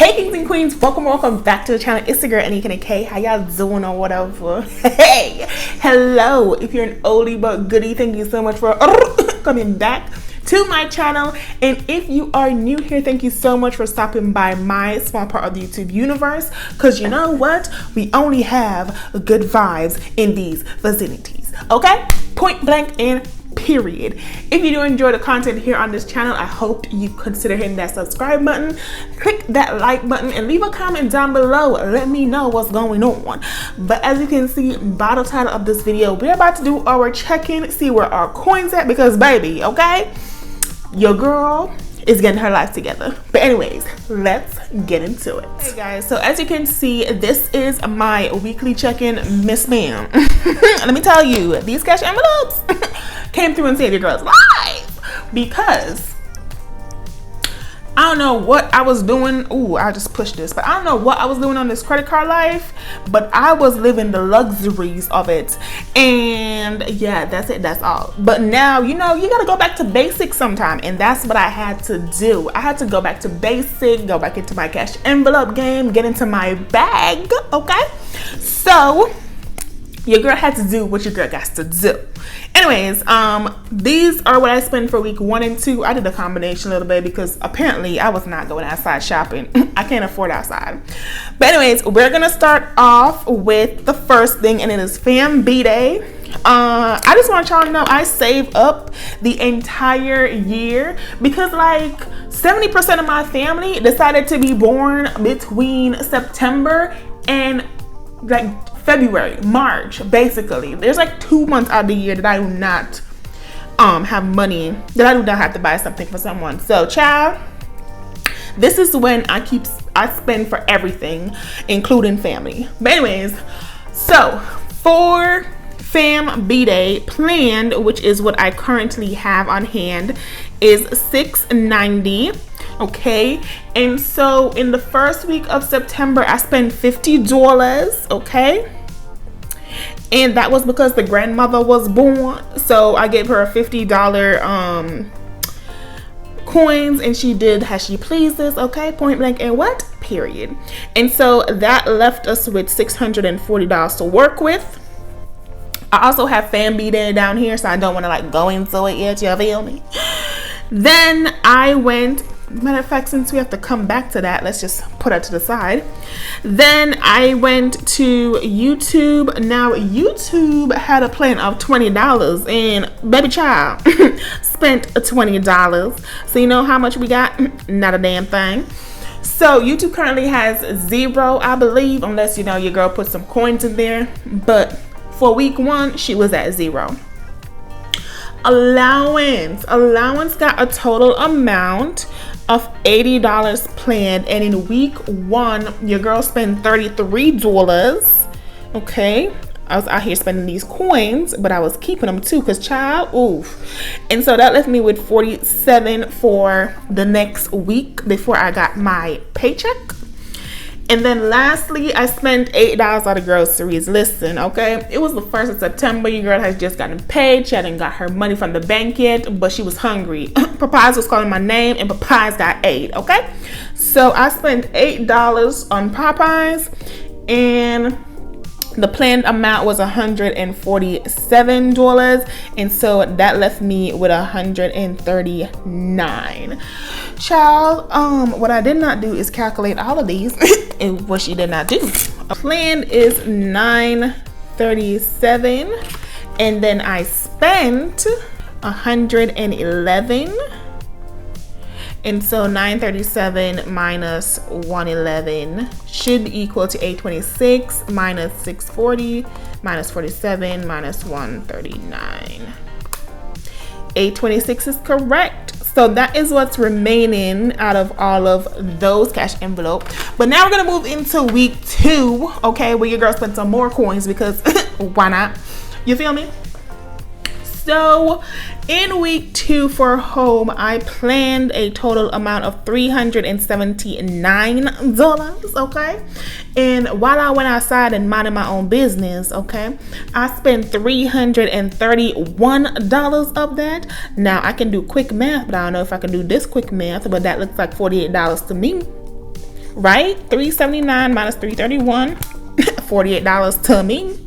Hey kings and queens, welcome back to the channel. It's the girl AnekeAnnakay. How y'all doing or whatever? Hey, hello. If you're an oldie but goodie, thank you so much for coming back to my channel. And if you are new here, thank you so much for stopping by my small part of the YouTube universe, because you know what, we only have good vibes in these vicinities, okay? Point blank and period. If you do enjoy the content here on this channel, I hope you consider hitting that subscribe button, click that like button, and leave a comment down below. Let me know what's going on. But as you can see by the title of this video, we're about to do our check-in, see where our coins at, because baby, okay, your girl is getting her life together. But anyways, let's get into it. Hey guys, so as you can see, this is my weekly check-in, Miss Ma'am. Let me tell you, these cash envelopes came through and saved your girl's life, because I don't know what I was doing. Ooh, I just pushed this, but I don't know what I was doing on this credit card life, but I was living the luxuries of it. And yeah, that's it, that's all. But now, you know, you gotta go back to basics sometime, and that's what I had to do. I had to go back to basic, go back into my cash envelope game, get into my bag, okay? So your girl had to do what your girl got to do. Anyways, these are what I spent for week 1 and 2. I did a combination a little bit because apparently I was not going outside shopping. I can't afford outside. But anyways, we're gonna start off with the first thing, and it is Fam B-Day. I just want y'all to know I saved up the entire year, because like 70% of my family decided to be born between September and like February, March, basically. There's like 2 months out of the year that I do not have money, that I do not have to buy something for someone. So child, this is when I spend for everything, including family. But anyways, so for Fam B-Day planned, which is what I currently have on hand, is $690. Okay, and so in the first week of September, I spent $50, okay? And that was because the grandmother was born, so I gave her a $50 coins, and she did as she pleases, okay? Point blank and what? Period. And so that left us with $640 to work with. I also have Fam B-Day down here, so I don't want to like go into it yet, you feel me? Then I went, matter of fact, since we have to come back to that, let's just put that to the side. Then I went to YouTube. Now YouTube had a plan of $20, and baby child spent $20. So you know how much we got? Not a damn thing. So YouTube currently has 0, I believe, unless you know your girl put some coins in there. But for week 1, she was at 0. Allowance got a total amount of $80 planned, and in week 1 your girl spent $33. Okay, I was out here spending these coins, but I was keeping them too, because child, oof. And so that left me with $47 for the next week before I got my paycheck. And then lastly, I spent $8 on the groceries. Listen, okay, it was the 1st of September. Your girl has just gotten paid. She hadn't got her money from the bank yet, but she was hungry. Popeyes was calling my name, and Popeyes got 8, okay? So I spent $8 on Popeyes, and the planned amount was $147, and so that left me with $139. Child, what I did not do is calculate all of these, and what she did not do. Planned is $937, and then I spent $111. And so 937 minus 111 should equal to 826 minus 640 minus 47 minus 139. 826 is correct. So that is what's remaining out of all of those cash envelope. But now we're gonna move into week 2, okay, where your girl spent some more coins, because why not? You feel me? So in week 2 for home, I planned a total amount of $379, okay? And while I went outside and minded my own business, okay, I spent $331 of that. Now I can do quick math, but I don't know if I can do this quick math, but that looks like $48 to me. right? $379 minus $331, $48 to me.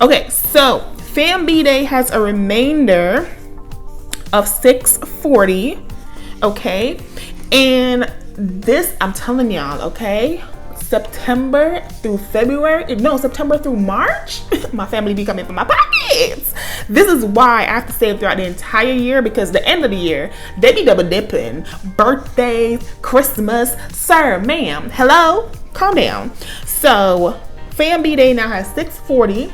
Okay, so Fam B Day has a remainder of $640. Okay, and this, I'm telling y'all, okay, September through March, my family be coming from my pockets. This is why I have to save throughout the entire year, because the end of the year, they be double dipping. Birthdays, Christmas, sir, ma'am, hello, calm down. So Fam B Day now has $640,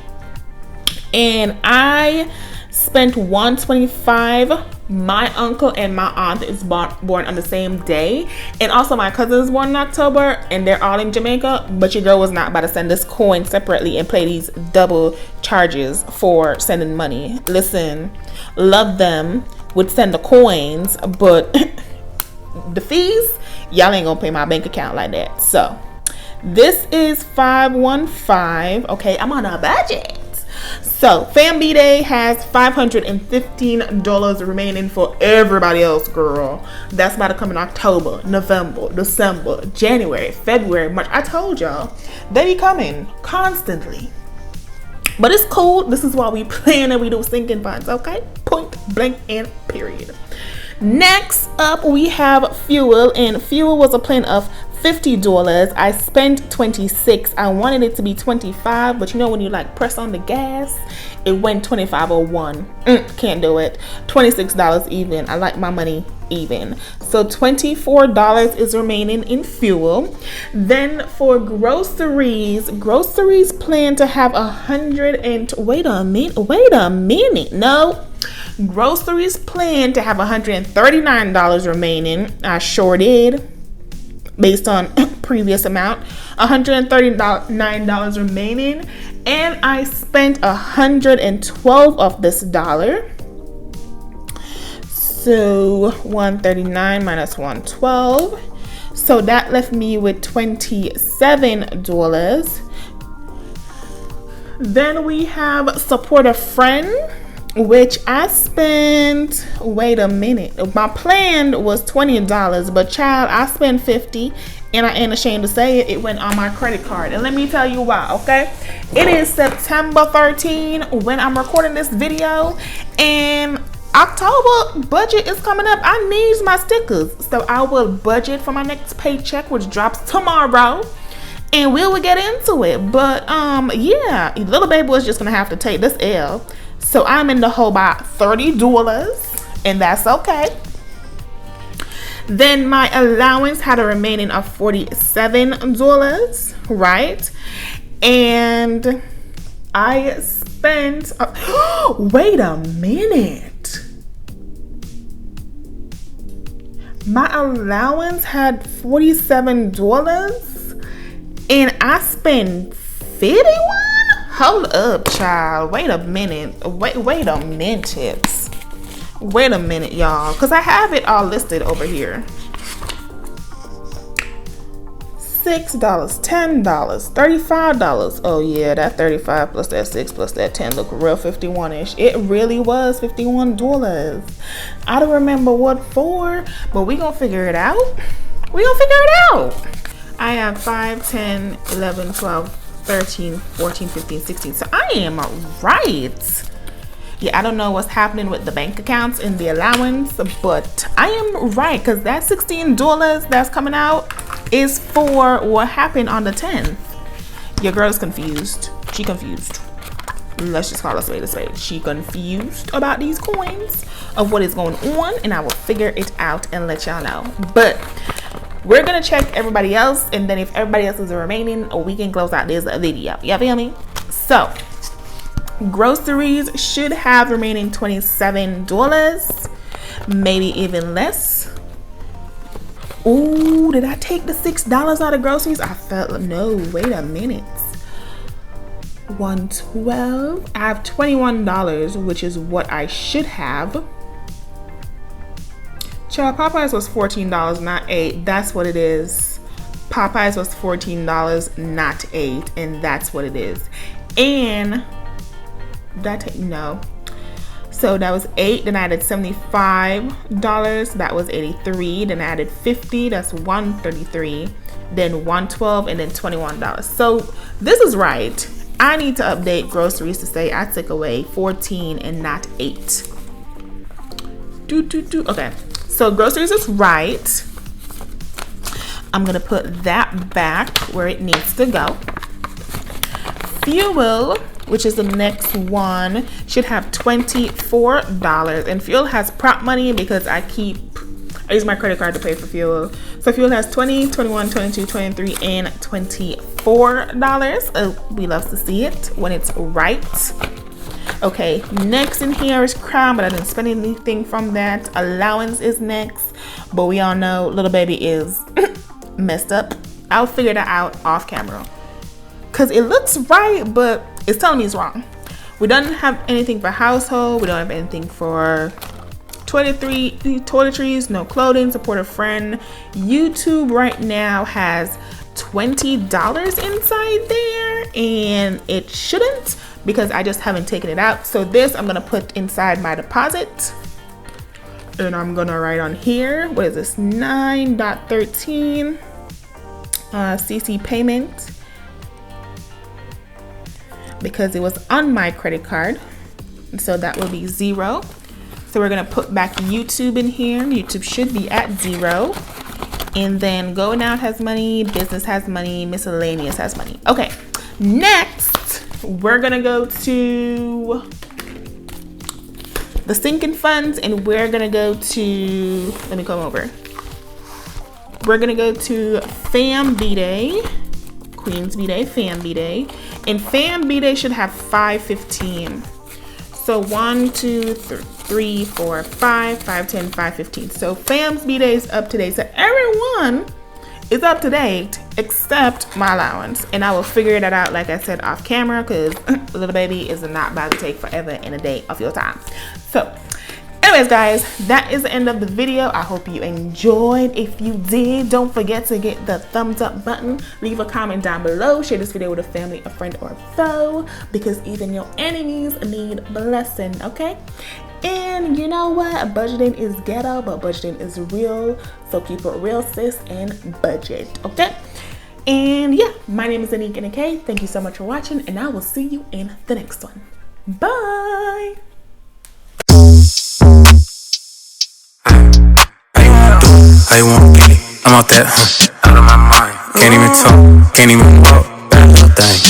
and I spent $125. My uncle and my aunt is born on the same day, and also my cousin is born in October, and they're all in Jamaica. But your girl was not about to send this coin separately and play these double charges for sending money. Listen, love them, would send the coins, but the fees, y'all ain't gonna pay my bank account like that. So this is 515. Okay, I'm on a budget. So Fam B Day has $515 remaining for everybody else, girl. That's about to come in October, November, December, January, February, March. I told y'all, they be coming constantly. But it's cool. This is why we plan and we do sinking funds, okay? Point blank and period. Next up, we have fuel, and fuel was a plan of $50. I spent $26. I wanted it to be $25, but you know when you like press on the gas, it went $25.01. Can't do it. $26 even. I like my money even. So $24 is remaining in fuel. Then for groceries plan to have wait a minute. No. Groceries plan to have $139 remaining. I sure did. Based on previous amount, $139 remaining, and I spent $112 of this dollar. So 139 minus 112, so that left me with $27. Then we have support a friend, which I spent, wait a minute, my plan was $20, but child, I spent $50, and I ain't ashamed to say it, it went on my credit card. And let me tell you why, okay? It is September 13 when I'm recording this video, and October budget is coming up. I need my stickers, so I will budget for my next paycheck, which drops tomorrow, and we will get into it. But yeah, little baby was just gonna have to take this L. So I'm in the hole by $30, and that's okay. Then my allowance had a remaining of $47, right? And I spent, wait a minute. My allowance had $47, and I spent $51? Hold up, child. Wait a minute. Wait a minute, y'all. Because I have it all listed over here. $6, $10, $35. Oh, yeah, that 35 plus that 6 plus that 10 look real 51-ish. It really was $51. I don't remember what for, but we gonna figure it out. I have 5, 10, 11, 12, 13, 14, 15, 16. So I am right. Yeah, I don't know what's happening with the bank accounts and the allowance, but I am right, because that $16 that's coming out is for what happened on the 10th. Your girl is confused. She confused. Let's just call a spade a spade. She confused about these coins of what is going on, and I will figure it out and let y'all know. But we're gonna check everybody else, and then if everybody else is remaining, we can close out this video. You feel me? So groceries should have remaining $27, maybe even less. Ooh, did I take the $6 out of groceries? I felt, no, wait a minute. 112. I have $21, which is what I should have. Child, Popeyes was $14, not $8. That's what it is. Popeyes was $14, not $8, and that's what it is. And no. So that was $8. Then I added $75. That was $83. Then I added $50. That's $133. then $112, and then $21. So this is right. I need to update groceries to say I took away 14 and not 8. Okay, so groceries is right. I'm gonna put that back where it needs to go. Fuel, which is the next one, should have $24, and fuel has prop money because I use my credit card to pay for fuel. So fuel has $20, $21, $22, $23, and $24. We love to see it when it's right. Okay, next in here is crime, but I didn't spend anything from that. Allowance is next, but we all know little baby is messed up. I'll figure that out off camera because it looks right, but it's telling me it's wrong. We don't have anything for household. We don't have anything for toiletries, no clothing, support a friend. YouTube right now has $20 inside there, and it shouldn't because I just haven't taken it out. So this I'm gonna put inside my deposit, and I'm gonna write on here, what is this, 9.13 CC payment, because it was on my credit card, so that will be 0. So we're gonna put back YouTube in here. YouTube should be at 0. And then going out has money, business has money, miscellaneous has money. Okay, next we're gonna go to the sinking funds, and we're gonna go to, let me come over. We're gonna go to Fam B-Day, Queen's B-Day, Fam B-Day, and Fam B-Day should have 515. So 1, 2, 3, 4, 5, 5, 10, 5, 15. So Fam's B-Day is up to date. So everyone is up to date except my allowance. And I will figure that out, like I said, off camera, because little baby is not about to take forever and a day of your time. So anyways, guys, that is the end of the video. I hope you enjoyed. If you did, don't forget to get the thumbs up button. Leave a comment down below. Share this video with a family, a friend, or a foe, because even your enemies need blessing, okay? And you know what? Budgeting is ghetto, but budgeting is real. So keep it real, sis, and budget, okay? And yeah, my name is AnekeAnnakay. Thank you so much for watching, and I will see you in the next one. Bye! How you wanna get it? I'm out that, out of my mind. Can't even talk, can't even walk. Bad little thing.